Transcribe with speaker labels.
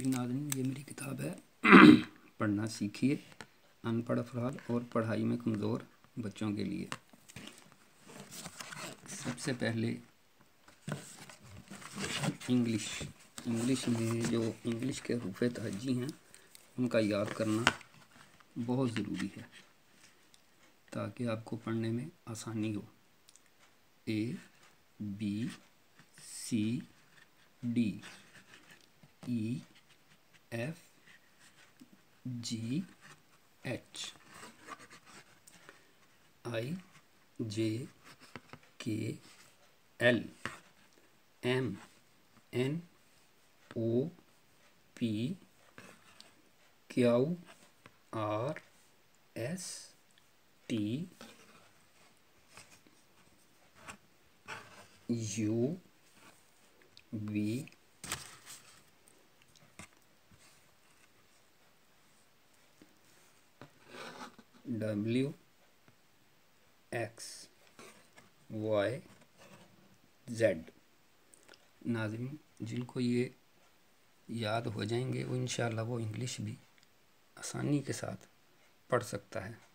Speaker 1: नाज़रीन ये मेरी किताब है पढ़ना सीखिए अनपढ़ अफराद और पढ़ाई में कमज़ोर बच्चों के लिए। सबसे पहले इंग्लिश में जो इंग्लिश के हरूफ़ तहज्जी हैं उनका याद करना बहुत ज़रूरी है ताकि आपको पढ़ने में आसानी हो। ABCD EFGH IJKL MNOP QRST UV WXYZ। नाज़रीन जिनको ये याद हो जाएंगे वो इंशाअल्लाह वो इंग्लिश भी आसानी के साथ पढ़ सकता है।